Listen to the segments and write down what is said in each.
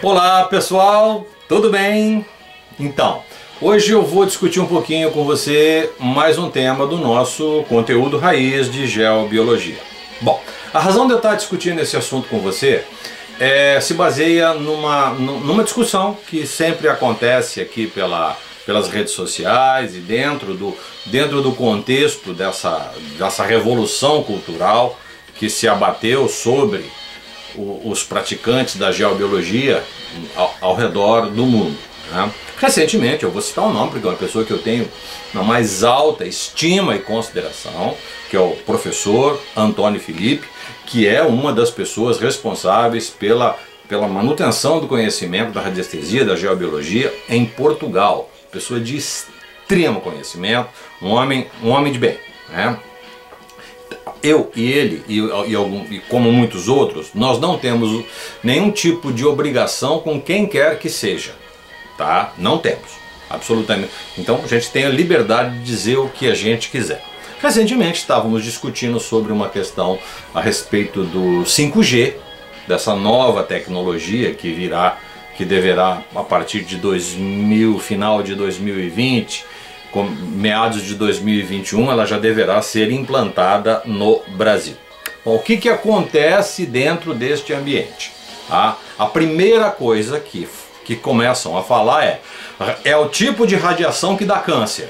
Olá pessoal, tudo bem? Então, hoje eu vou discutir um pouquinho com você mais um tema do nosso conteúdo raiz de geobiologia. Bom, a razão de eu estar discutindo esse assunto com você se baseia numa discussão que sempre acontece aqui pelas redes sociais e dentro do contexto dessa revolução cultural que se abateu sobre os praticantes da geobiologia ao redor do mundo, né? Recentemente, eu vou citar um nome porque é uma pessoa que eu tenho na mais alta estima e consideração, que é o professor Antônio Felipe, que é uma das pessoas responsáveis pela manutenção do conhecimento da radiestesia, da geobiologia em Portugal. Pessoa de extremo conhecimento, um homem de bem, né? Eu e ele, e como muitos outros, nós não temos nenhum tipo de obrigação com quem quer que seja, tá? Não temos, absolutamente. Então a gente tem a liberdade de dizer o que a gente quiser. Recentemente estávamos discutindo sobre uma questão a respeito do 5G, dessa nova tecnologia que deverá, a partir de final de 2020, meados de 2021, ela já deverá ser implantada no Brasil. Bom, o que acontece dentro deste ambiente? A primeira coisa que começam a falar é o tipo de radiação que dá câncer.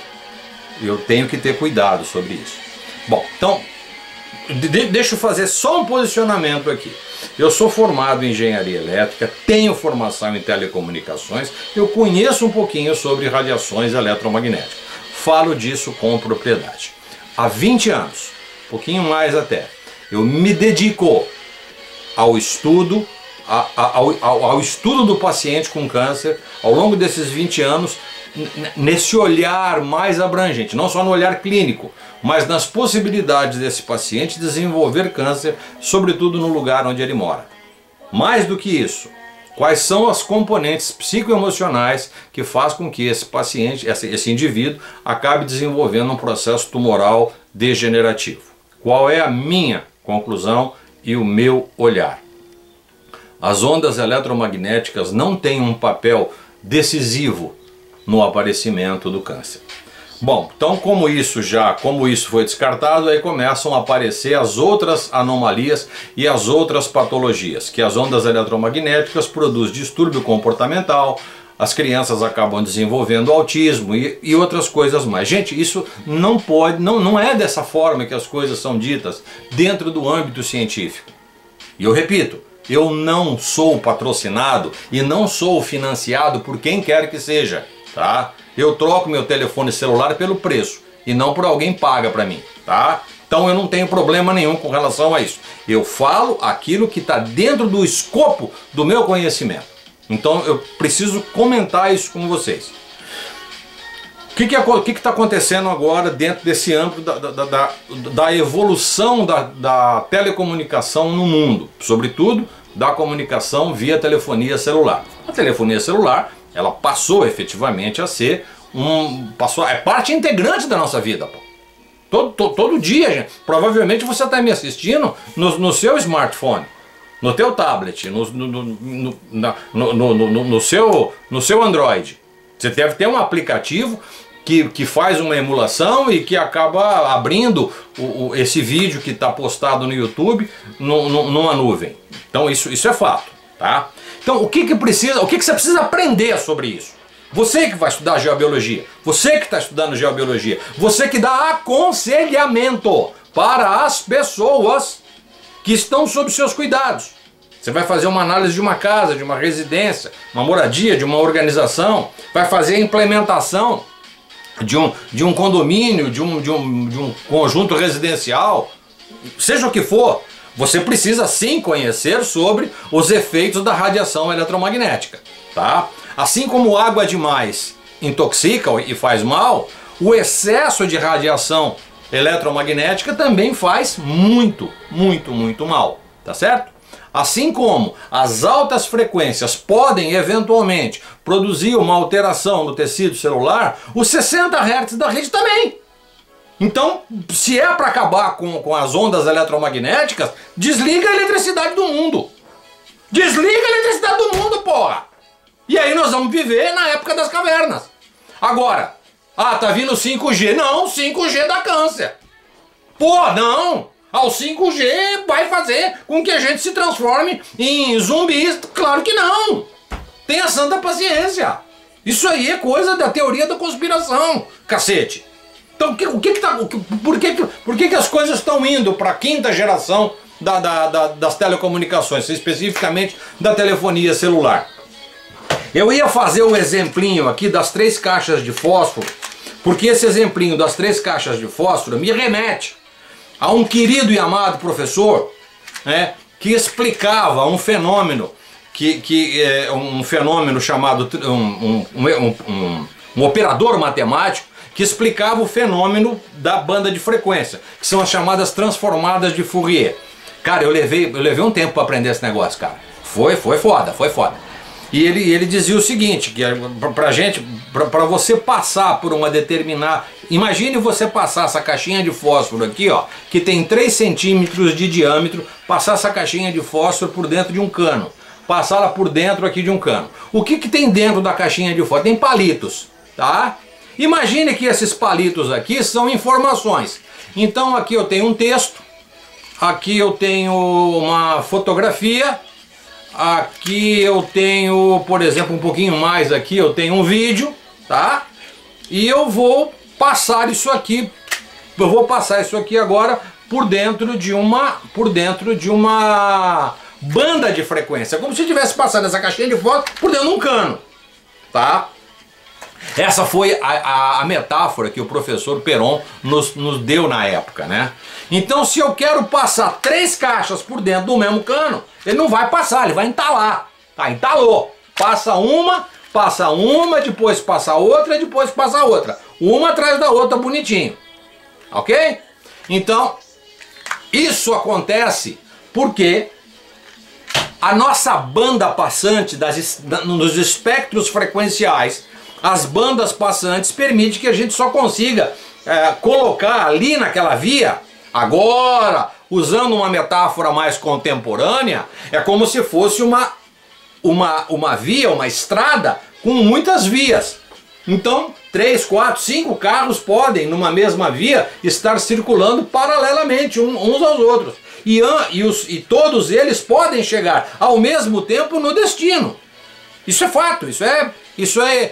Eu tenho que ter cuidado sobre isso. Bom, então, deixa eu fazer só um posicionamento aqui. Eu sou formado em engenharia elétrica, tenho formação em telecomunicações, eu conheço um pouquinho sobre radiações eletromagnéticas. Falo disso com propriedade. Há 20 anos, um pouquinho mais até, eu me dedico ao estudo, ao estudo do paciente com câncer ao longo desses 20 anos, nesse olhar mais abrangente, não só no olhar clínico, mas nas possibilidades desse paciente desenvolver câncer, sobretudo no lugar onde ele mora. Mais do que isso, quais são as componentes psicoemocionais que faz com que esse paciente, esse indivíduo, acabe desenvolvendo um processo tumoral degenerativo? Qual é a minha conclusão e o meu olhar? As ondas eletromagnéticas não têm um papel decisivo no aparecimento do câncer. Bom, então como isso foi descartado, aí começam a aparecer as outras anomalias e as outras patologias, que as ondas eletromagnéticas produzem distúrbio comportamental, as crianças acabam desenvolvendo autismo e outras coisas mais. Gente, isso não é dessa forma que as coisas são ditas dentro do âmbito científico. E eu repito, eu não sou patrocinado e não sou financiado por quem quer que seja, tá? Eu troco meu telefone celular pelo preço e não por alguém paga para mim, tá? Então eu não tenho problema nenhum com relação a isso. Eu falo aquilo que está dentro do escopo do meu conhecimento. Então eu preciso comentar isso com vocês. O que está acontecendo agora dentro desse âmbito da evolução da telecomunicação no mundo? Sobretudo da comunicação via telefonia celular. A telefonia celular, ela passou efetivamente a ser é parte integrante da nossa vida. Pô. Todo dia, gente. Provavelmente você está me assistindo no seu smartphone, no teu tablet, no seu Android. Você deve ter um aplicativo que faz uma emulação e que acaba abrindo esse vídeo que está postado no YouTube numa nuvem. Então isso é fato, tá? Então o que você precisa aprender sobre isso? Você que vai estudar geobiologia, você que está estudando geobiologia, você que dá aconselhamento para as pessoas que estão sob seus cuidados. Você vai fazer uma análise de uma casa, de uma residência, uma moradia, de uma organização, vai fazer a implementação de um condomínio, de um conjunto residencial, seja o que for. Você precisa sim conhecer sobre os efeitos da radiação eletromagnética, tá? Assim como água demais intoxica e faz mal, o excesso de radiação eletromagnética também faz muito mal, tá certo? Assim como as altas frequências podem eventualmente produzir uma alteração no tecido celular, os 60 Hz da rede também. Então, se é para acabar com as ondas eletromagnéticas, desliga a eletricidade do mundo. Desliga a eletricidade do mundo, porra! E aí nós vamos viver na época das cavernas. Agora, tá vindo 5G. Não, 5G dá câncer. Pô, não! O 5G vai fazer com que a gente se transforme em zumbis. Claro que não! Tenha santa paciência. Isso aí é coisa da teoria da conspiração, cacete. Então por que as coisas estão indo para a quinta geração das telecomunicações, especificamente da telefonia celular? Eu ia fazer um exemplinho aqui das 3 caixas de fósforo, porque esse exemplinho das 3 caixas de fósforo me remete a um querido e amado professor, né, que explicava um fenômeno um fenômeno chamado um operador matemático, que explicava o fenômeno da banda de frequência, que são as chamadas transformadas de Fourier. Cara, eu levei um tempo para aprender esse negócio, cara. Foi foda. E ele dizia o seguinte, que para você passar por uma determinada... Imagine você passar essa caixinha de fósforo aqui, ó, que tem 3 centímetros de diâmetro, passar essa caixinha de fósforo por dentro de um cano. Passá-la por dentro aqui de um cano. O que tem dentro da caixinha de fósforo? Tem palitos, tá? Imagine que esses palitos aqui são informações. Então aqui eu tenho um texto, aqui eu tenho uma fotografia, aqui eu tenho, por exemplo, um pouquinho mais aqui, eu tenho um vídeo, tá? E eu vou passar isso aqui, agora por dentro de uma banda de frequência, como se tivesse passado essa caixinha de fósforo por dentro de um cano, tá? Essa foi a metáfora que o professor Peron nos deu na época, né? Então, se eu quero passar 3 caixas por dentro do mesmo cano, ele não vai passar, ele vai entalar. Tá, entalou. Passa uma, depois passa outra, depois passa outra. Uma atrás da outra, bonitinho. Ok? Então, isso acontece porque a nossa banda passante nos espectros frequenciais, as bandas passantes permitem que a gente só consiga colocar ali naquela via. Agora, usando uma metáfora mais contemporânea, é como se fosse uma via, uma estrada com muitas vias. Então, 3, 4, 5 carros podem, numa mesma via, estar circulando paralelamente uns aos outros. E todos eles podem chegar ao mesmo tempo no destino. Isso é fato, isso é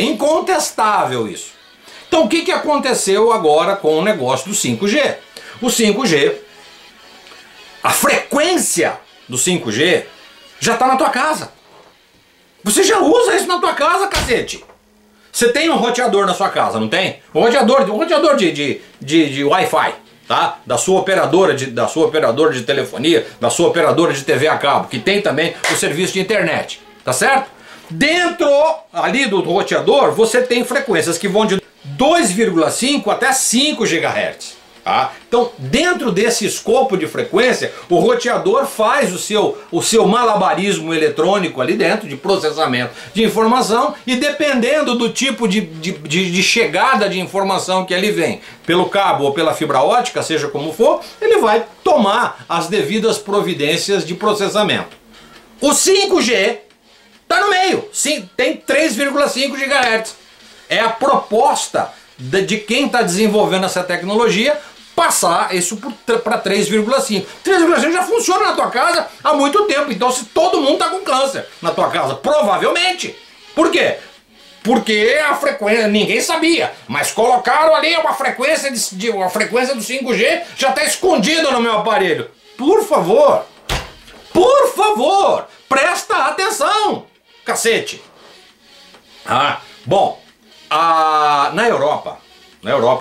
incontestável isso. Então o que aconteceu agora com o negócio do 5G? O 5G, a frequência do 5G já está na tua casa. Você já usa isso na tua casa, cacete. Você tem um roteador na sua casa, não tem? Um roteador de Wi-Fi, tá? Da sua operadora de telefonia, da sua operadora de TV a cabo, que tem também o serviço de internet, tá certo? Dentro ali do roteador, você tem frequências que vão de 2,5 até 5 GHz. Tá? Então, dentro desse escopo de frequência, o roteador faz o seu malabarismo eletrônico ali dentro, de processamento de informação, e dependendo do tipo de chegada de informação que ele vem, pelo cabo ou pela fibra ótica, seja como for, ele vai tomar as devidas providências de processamento. O 5G está no meio, sim, tem 3,5 GHz. É a proposta de quem está desenvolvendo essa tecnologia passar isso para 3,5. 3,5 já funciona na tua casa há muito tempo, então se todo mundo está com câncer na tua casa, provavelmente. Por quê? Porque a frequência, ninguém sabia, mas colocaram ali uma frequência a frequência do 5G já está escondida no meu aparelho. Por favor, presta atenção, cacete. Bom, na Europa,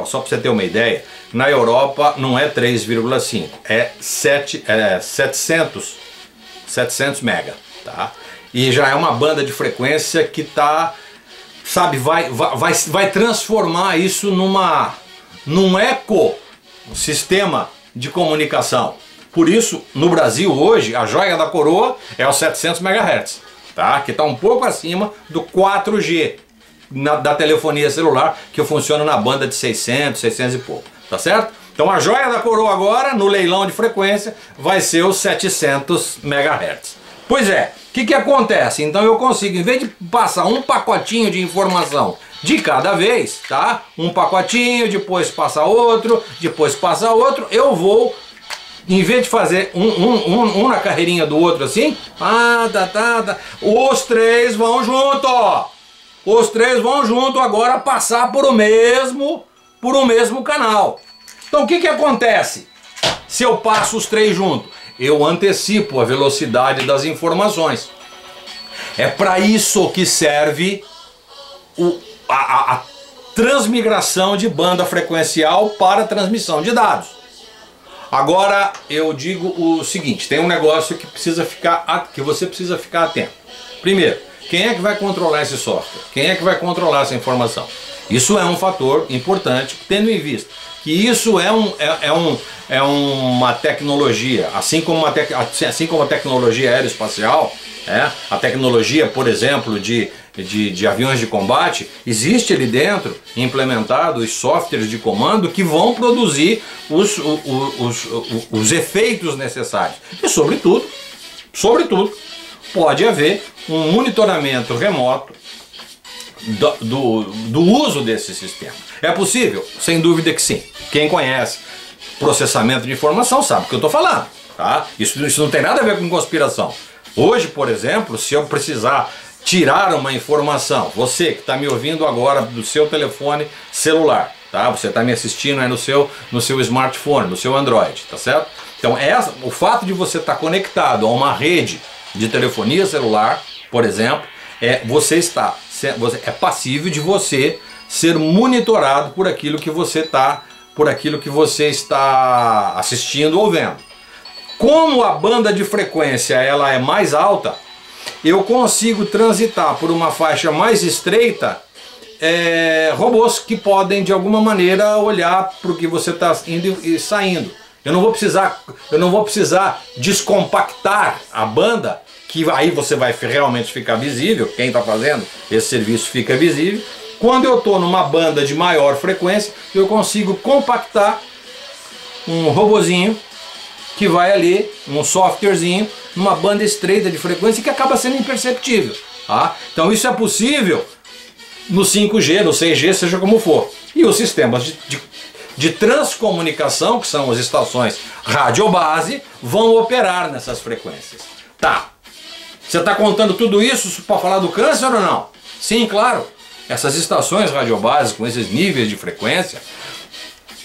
só para você ter uma ideia, na Europa não é 3,5, é 700 mega, tá? E já é uma banda de frequência que tá, sabe, vai transformar isso num ecossistema de comunicação. Por isso, no Brasil hoje, a joia da coroa é os 700 MHz, tá? Que está um pouco acima do 4G da telefonia celular, que funciona na banda de 600 e pouco, tá certo? Então a joia da coroa agora, no leilão de frequência, vai ser os 700 MHz, Pois é, o que acontece? Então eu consigo, em vez de passar um pacotinho de informação de cada vez, tá? Um pacotinho, depois passa outro, eu vou, em vez de fazer um na carreirinha do outro assim, os três vão junto, ó. Os três vão junto agora passar por o mesmo canal. Então o que acontece se eu passo os três juntos? Eu antecipo a velocidade das informações. É para isso que serve a transmigração de banda frequencial para transmissão de dados. Agora eu digo o seguinte, tem um negócio que você precisa ficar atento. Primeiro, quem é que vai controlar esse software? Quem é que vai controlar essa informação? Isso é um fator importante, tendo em vista que isso é uma tecnologia, assim como a tecnologia aeroespacial, a tecnologia, por exemplo, de aviões de combate, existe ali dentro, implementado, os softwares de comando que vão produzir os efeitos necessários. E sobretudo, pode haver um monitoramento remoto do uso desse sistema. É possível? Sem dúvida que sim. Quem conhece processamento de informação sabe o que eu estou falando, tá? Isso não tem nada a ver com conspiração. Hoje, por exemplo, se eu precisar tirar uma informação, você que está me ouvindo agora do seu telefone celular, tá? Você está me assistindo aí no seu smartphone, no seu Android, tá certo? Então o fato de você estar conectado a uma rede de telefonia celular, por exemplo, é passível de você ser monitorado por aquilo que você está assistindo ou vendo. Como a banda de frequência ela é mais alta, eu consigo transitar por uma faixa mais estreita robôs que podem de alguma maneira olhar para o que você está indo e saindo. Eu não vou precisar descompactar a banda, que aí você vai realmente ficar visível, quem está fazendo esse serviço fica visível. Quando eu estou numa banda de maior frequência, eu consigo compactar um robozinho que vai ali, um softwarezinho, numa banda estreita de frequência que acaba sendo imperceptível. Tá? Então isso é possível no 5G, no 6G, seja como for. E os sistemas de transcomunicação, que são as estações radiobase, vão operar nessas frequências. Tá. Você está contando tudo isso para falar do câncer ou não? Sim, claro. Essas estações radiobases com esses níveis de frequência,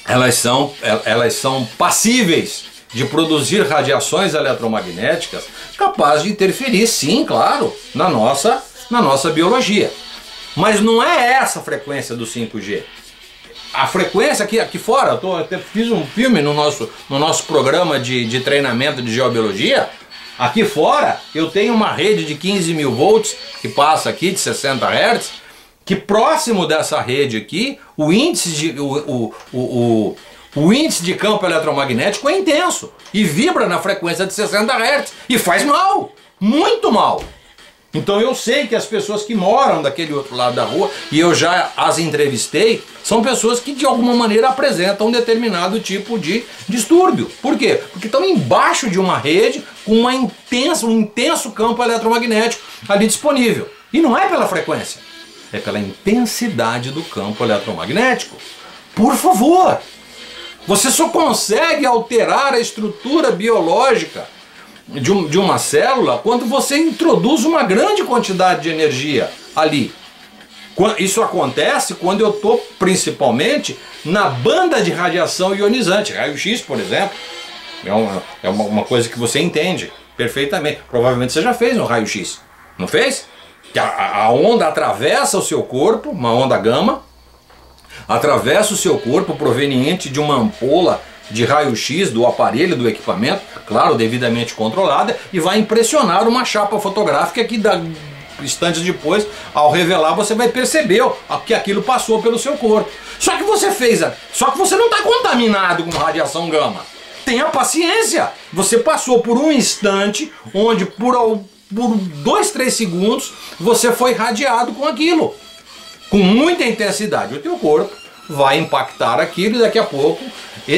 elas são passíveis de produzir radiações eletromagnéticas capazes de interferir, sim, claro, na nossa biologia. Mas não é essa a frequência do 5G. A frequência aqui fora, eu até fiz um filme no nosso programa de treinamento de geobiologia. Aqui fora eu tenho uma rede de 15 mil volts que passa aqui de 60 Hz, que próximo dessa rede aqui o índice de campo eletromagnético é intenso e vibra na frequência de 60 Hz e faz mal, muito mal. Então eu sei que as pessoas que moram daquele outro lado da rua, e eu já as entrevistei, são pessoas que de alguma maneira apresentam um determinado tipo de distúrbio. Por quê? Porque estão embaixo de uma rede com um intenso campo eletromagnético ali disponível. E não é pela frequência, é pela intensidade do campo eletromagnético. Por favor! Você só consegue alterar a estrutura biológica de uma célula quando você introduz uma grande quantidade de energia ali. Isso acontece quando eu estou principalmente na banda de radiação ionizante. Raio-X, por exemplo, é uma coisa que você entende perfeitamente. Provavelmente você já fez um raio-X, não fez? Que a onda atravessa o seu corpo, uma onda gama, atravessa o seu corpo proveniente de uma ampola de raio-x do aparelho, do equipamento, claro, devidamente controlada, e vai impressionar uma chapa fotográfica que instantes depois, ao revelar, você vai perceber que aquilo passou pelo seu corpo. Só que você não está contaminado com radiação gama. Tenha paciência. Você passou por um instante onde por 2, 3 segundos você foi radiado com aquilo. Com muita intensidade. O teu corpo vai impactar aquilo e daqui a pouco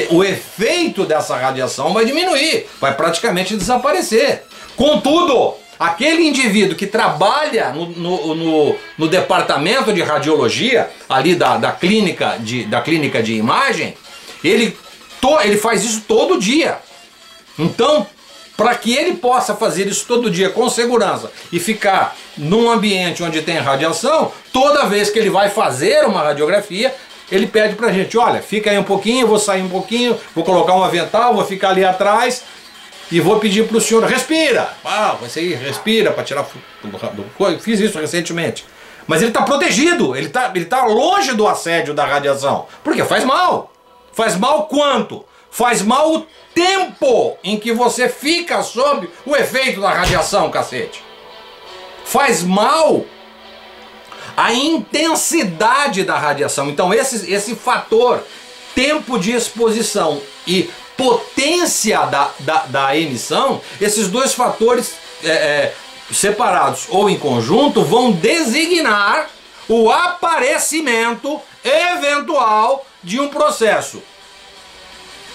o efeito dessa radiação vai diminuir, vai praticamente desaparecer. Contudo, Aquele indivíduo que trabalha no departamento de radiologia, ali da clínica de imagem, ele faz isso todo dia. Então, para que ele possa fazer isso todo dia com segurança e ficar num ambiente onde tem radiação, toda vez que ele vai fazer uma radiografia, ele pede pra gente, olha, fica aí um pouquinho, eu vou sair um pouquinho, vou colocar um avental, vou ficar ali atrás e vou pedir pro senhor, respira! Você aí, respira para tirar do... Fiz isso recentemente. Mas ele está protegido, ele tá longe do assédio da radiação. Porque faz mal. Faz mal quanto? Faz mal o tempo em que você fica sob o efeito da radiação, cacete. Faz mal a intensidade da radiação. Então esse fator, tempo de exposição e potência da emissão, esses dois fatores separados ou em conjunto vão designar o aparecimento eventual de um processo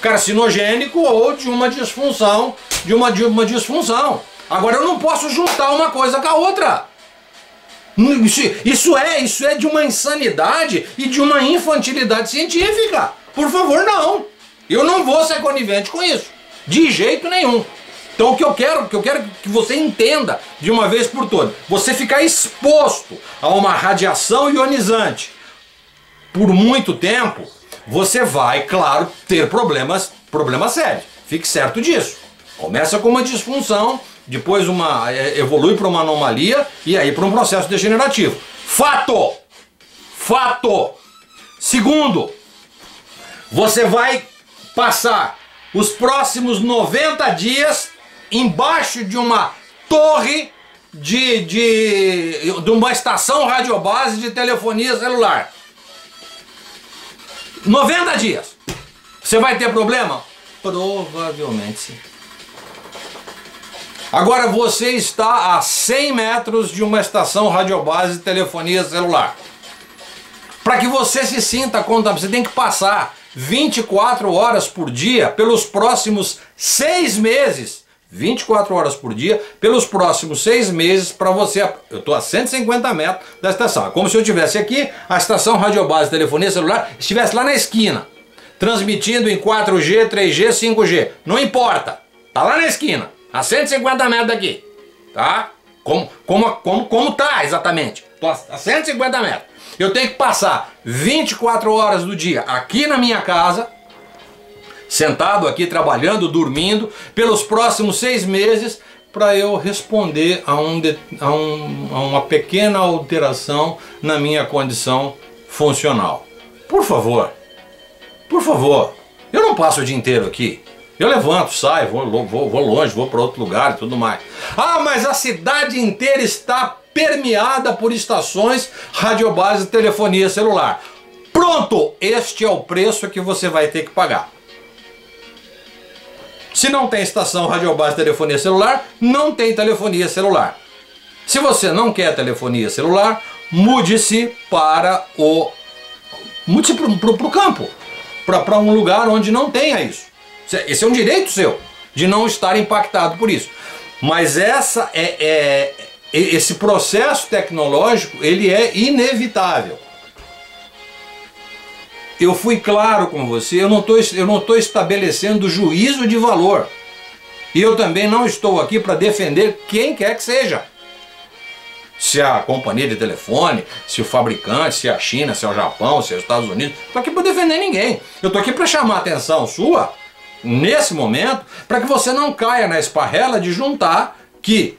carcinogênico ou de uma disfunção, Agora eu não posso juntar uma coisa com a outra. Isso é de uma insanidade e de uma infantilidade científica. Por favor, não. Eu não vou ser conivente com isso. De jeito nenhum. Então o que eu quero que você entenda de uma vez por todas, você ficar exposto a uma radiação ionizante por muito tempo, você vai, claro, ter problemas sérios. Fique certo disso. Começa com uma disfunção, depois evolui para uma anomalia e aí para um processo degenerativo. Fato! Segundo, você vai passar os próximos 90 dias embaixo de uma torre de uma estação radiobase de telefonia celular. 90 dias. Você vai ter problema? Provavelmente sim. Agora você está a 100 metros de uma estação radiobase de telefonia celular. Para que você se sinta contaminado, você tem que passar 24 horas por dia pelos próximos 6 meses. 24 horas por dia pelos próximos 6 meses para você... Eu estou a 150 metros da estação. É como se eu estivesse aqui, a estação radiobase de telefonia celular estivesse lá na esquina, transmitindo em 4G, 3G, 5G. Não importa. Tá lá na esquina, a 150 metros daqui. Tá? Como tá exatamente? Estou a 150 metros. Eu tenho que passar 24 horas do dia aqui na minha casa, sentado aqui, trabalhando, dormindo, pelos próximos 6 meses, para eu responder a uma pequena alteração na minha condição funcional. Por favor, eu não passo o dia inteiro aqui. Eu levanto, saio, vou longe, vou para outro lugar e tudo mais. Ah, mas a cidade inteira está permeada por estações radiobase de telefonia celular. Pronto! Este é o preço que você vai ter que pagar. Se não tem estação radiobase de telefonia celular, não tem telefonia celular. Se você não quer telefonia celular, mude-se para o campo, para um lugar onde não tenha isso. Esse é um direito seu, de não estar impactado por isso. Mas esse processo tecnológico, ele é inevitável. Eu fui claro com você, eu não estou estabelecendo juízo de valor. E eu também não estou aqui para defender quem quer que seja. Se é a companhia de telefone, se o fabricante, se é a China, se é o Japão, se é os Estados Unidos. Não estou aqui para defender ninguém. Eu estou aqui para chamar a atenção sua, nesse momento, para que você não caia na esparrela de juntar que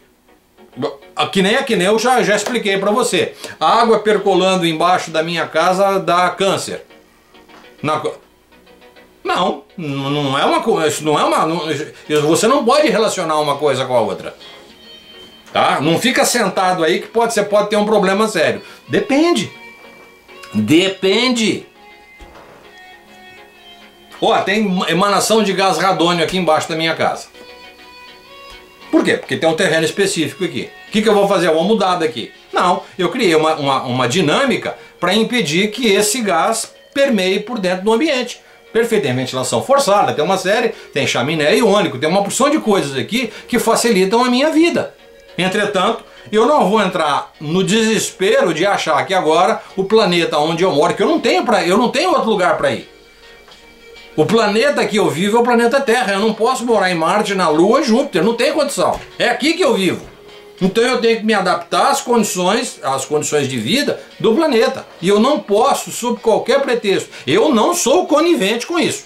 nem eu já expliquei para você. A água percolando embaixo da minha casa dá câncer. Não é uma coisa, você não pode relacionar uma coisa com a outra. Tá? Não fica sentado aí que você pode ter um problema sério. Depende. Ó, tem emanação de gás radônio aqui embaixo da minha casa. Por quê? Porque tem um terreno específico aqui. O que eu vou fazer? Eu vou mudar daqui. Não, eu criei uma dinâmica para impedir que esse gás permeie por dentro do ambiente. Perfeito, tem ventilação forçada, tem uma série, tem chaminé iônico, tem uma porção de coisas aqui que facilitam a minha vida. Entretanto, eu não vou entrar no desespero de achar que agora o planeta onde eu moro, que eu não tenho outro lugar para ir. O planeta que eu vivo é o planeta Terra. Eu não posso morar em Marte, na Lua, Júpiter. Não tem condição. É aqui que eu vivo. Então eu tenho que me adaptar às condições de vida do planeta. E eu não posso, sob qualquer pretexto. Eu não sou conivente com isso.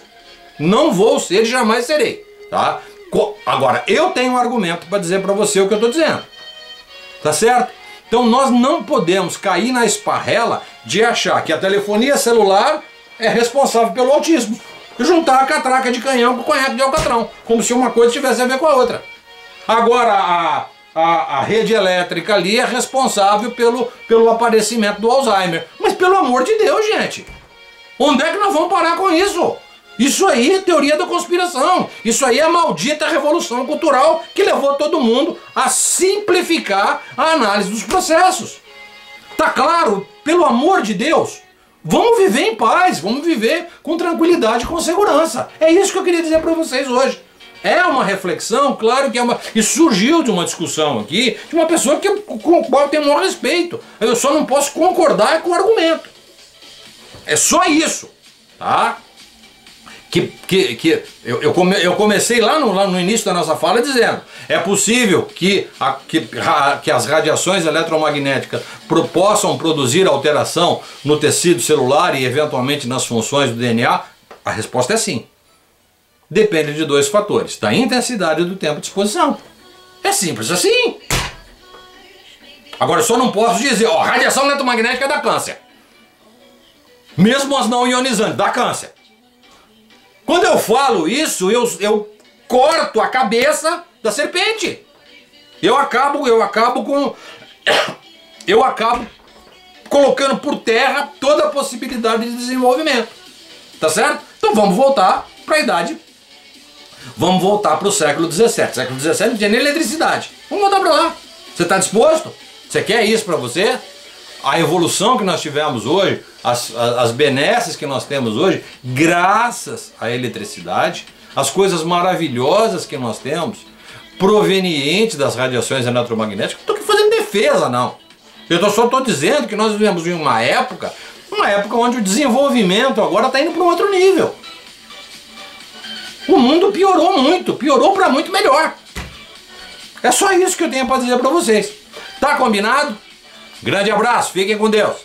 Não vou ser e jamais serei. Tá? Agora, eu tenho um argumento para dizer para você o que eu estou dizendo. Tá certo? Então nós não podemos cair na esparrela de achar que a telefonia celular é responsável pelo autismo. Juntar a catraca de canhão com o conhaque de alcatrão, como se uma coisa tivesse a ver com a outra. Agora, a rede elétrica ali é responsável pelo aparecimento do Alzheimer. Mas pelo amor de Deus, gente, onde é que nós vamos parar com isso? Isso aí é teoria da conspiração. Isso aí é a maldita revolução cultural que levou todo mundo a simplificar a análise dos processos. Tá claro? Pelo amor de Deus, vamos viver em paz, vamos viver com tranquilidade e com segurança. É isso que eu queria dizer para vocês hoje. É uma reflexão, claro que é uma... Isso surgiu de uma discussão aqui, de uma pessoa com a qual eu tenho o maior respeito. Eu só não posso concordar com o argumento. É só isso, tá? Eu comecei lá no início da nossa fala dizendo: é possível que as radiações eletromagnéticas possam produzir alteração no tecido celular e eventualmente nas funções do DNA? A resposta é sim. Depende de dois fatores: da intensidade e do tempo de exposição. É simples assim. Agora eu só não posso dizer, ó, radiação eletromagnética dá câncer. Mesmo as não ionizantes, dá câncer. Quando eu falo isso, eu corto a cabeça da serpente. Eu acabo colocando por terra toda a possibilidade de desenvolvimento. Tá certo? Então vamos voltar para a idade. Vamos voltar para o século XVII. Século XVII não tinha nem eletricidade. Vamos voltar para lá. Você está disposto? Você quer isso para você? A evolução que nós tivemos hoje, as benesses que nós temos hoje, graças à eletricidade, as coisas maravilhosas que nós temos, provenientes das radiações eletromagnéticas, não estou aqui fazendo defesa, não. Eu só estou dizendo que nós vivemos em uma época onde o desenvolvimento agora está indo para um outro nível. O mundo piorou muito, piorou para muito melhor. É só isso que eu tenho para dizer para vocês. Tá combinado? Grande abraço, fiquem com Deus.